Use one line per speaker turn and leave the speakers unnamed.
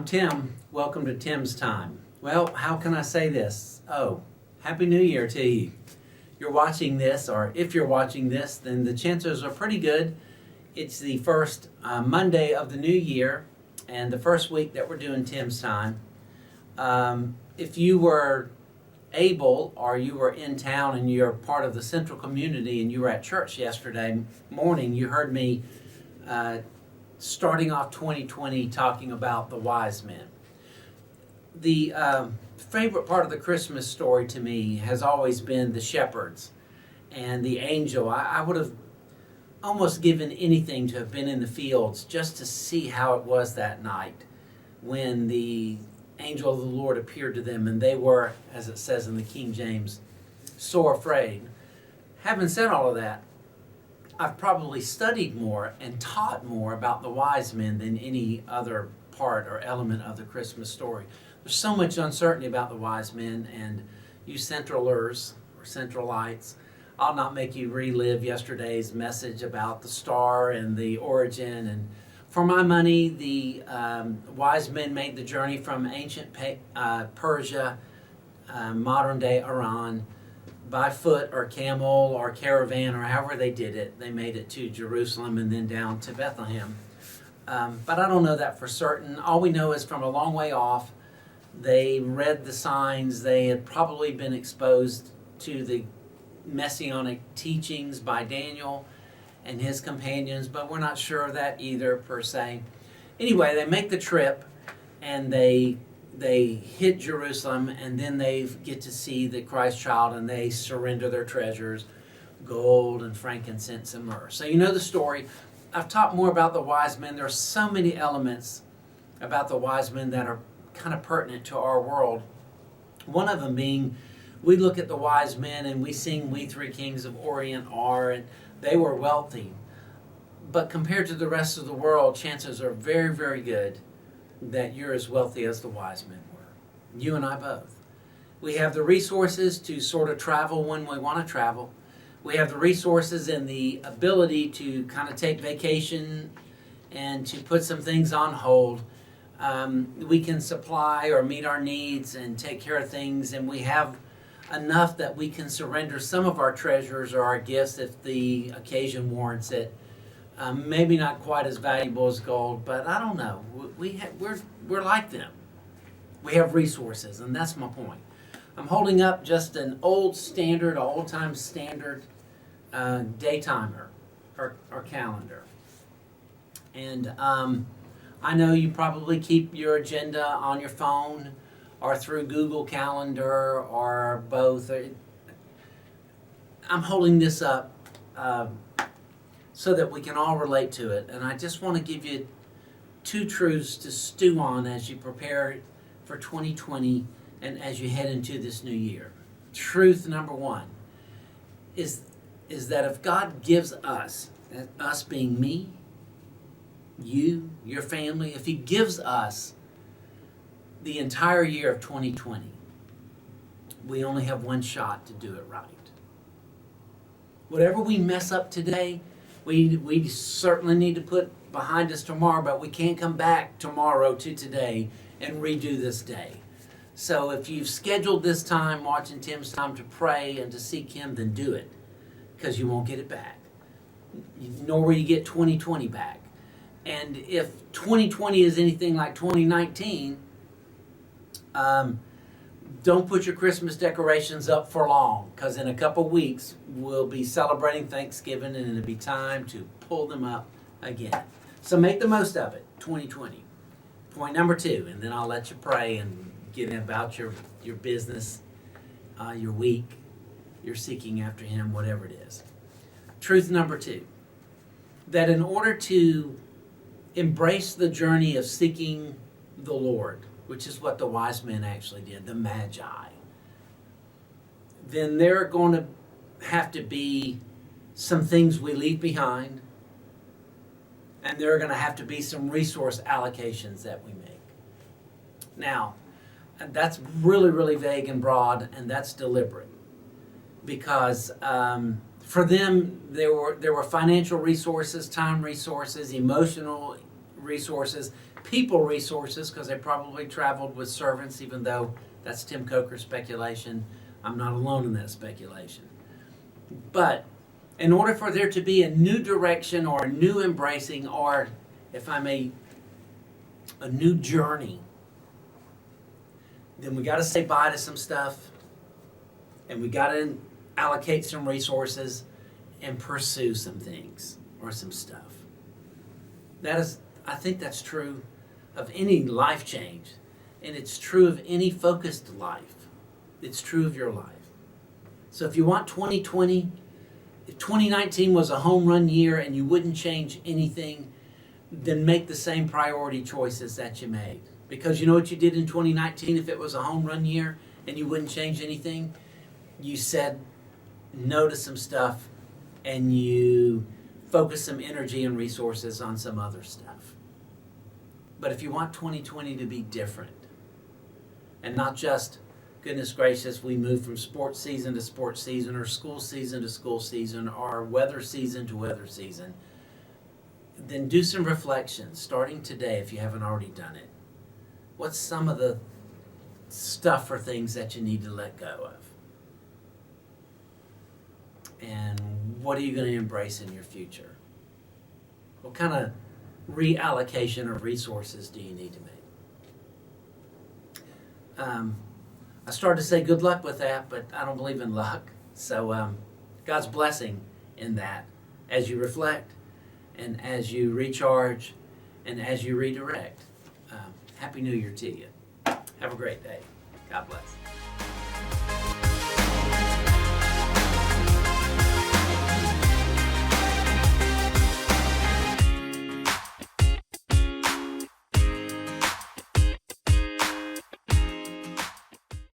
I'm Tim. Welcome to Tim's Time. Well, how can I say this? Oh, Happy New Year to you. You're watching this, or if you're watching this, then the chances are pretty good. It's the first Monday of the new year and the first week that we're doing Tim's Time. If you were able or you were in town and you're part of the central community and you were at church yesterday morning, you heard me starting off 2020 talking about the wise men. The favorite part of the Christmas story to me has always been the shepherds and the angel. I would have almost given anything to have been in the fields just to see how it was that night when the angel of the Lord appeared to them and they were, as it says in the King James, sore afraid. Having said all of that, I've probably studied more and taught more about the wise men than any other part or element of the Christmas story. There's so much uncertainty about the wise men, and you Centralers or Centralites, I'll not make you relive yesterday's message about the star and the origin. And for my money, the wise men made the journey from ancient Persia, modern day Iran, by foot or camel or caravan or however they did it. They made it to Jerusalem and then down to Bethlehem. But I don't know that for certain. All we know is from a long way off, they read the signs. They had probably been exposed to the messianic teachings by Daniel and his companions, but we're not sure of that either per se. Anyway, they make the trip and they hit Jerusalem, and then they get to see the Christ child, and they surrender their treasures, gold and frankincense and myrrh. So you know the story. I've taught more about the wise men. There are so many elements about the wise men that are kind of pertinent to our world. One of them being, we look at the wise men and we sing "We Three Kings of Orient Are," and they were wealthy. But compared to the rest of the world, chances are very, very good that you're as wealthy as the wise men were. You and I both. We have the resources to sort of travel when we want to travel. We have the resources and the ability to kind of take vacation and to put some things on hold. We can supply or meet our needs and take care of things, and we have enough that we can surrender some of our treasures or our gifts if the occasion warrants it. Maybe not quite as valuable as gold, but I don't know. We're like them. We have resources, and that's my point. I'm holding up just an old-time standard day timer or calendar. And I know you probably keep your agenda on your phone or through Google Calendar or both. I'm holding this up so that we can all relate to it. And I just want to give you two truths to stew on as you prepare for 2020 and as you head into this new year. Truth number one is that if God gives us being me, you, your family, if He gives us the entire year of 2020, we only have one shot to do it right. Whatever we mess up today, we certainly need to put behind us tomorrow, but we can't come back tomorrow to today and redo this day. So if you've scheduled this time, watching Tim's Time, to pray and to seek Him, then do it, because you won't get it back, nor will you get 2020 back. And if 2020 is anything like 2019, don't put your Christmas decorations up for long, because in a couple weeks we'll be celebrating Thanksgiving and it'll be time to pull them up again. So make the most of it, 2020. Point number two, and then I'll let you pray and get about your business, your week, your seeking after Him, whatever it is. Truth number two, that in order to embrace the journey of seeking the Lord, which is what the wise men actually did, the Magi, then there are going to have to be some things we leave behind, and there are going to have to be some resource allocations that we make. Now, that's really, really vague and broad, and that's deliberate, because for them, there were financial resources, time resources, emotional resources, people resources because they probably traveled with servants, even though that's Tim Coker's speculation. I'm not alone in that speculation. But in order for there to be a new direction or a new embracing or, if I may, a new journey, then we got to say bye to some stuff and we got to allocate some resources and pursue some things or some stuff. That is, I think that's true of any life change, and it's true of any focused life. It's true of your life. So if you want 2020, if 2019 was a home run year and you wouldn't change anything, then make the same priority choices that you made. Because you know what you did in 2019 if it was a home run year and you wouldn't change anything? You said no to some stuff and you focus some energy and resources on some other stuff. But if you want 2020 to be different and not just, goodness gracious, we move from sports season to sports season or school season to school season or weather season to weather season, then do some reflection starting today if you haven't already done it. What's some of the stuff or things that you need to let go of? And what are you going to embrace in your future? What kind of reallocation of resources do you need to make? I started to say good luck with that, but I don't believe in luck. So God's blessing in that as you reflect and as you recharge and as you redirect. Happy New Year to you. Have a great day. God bless.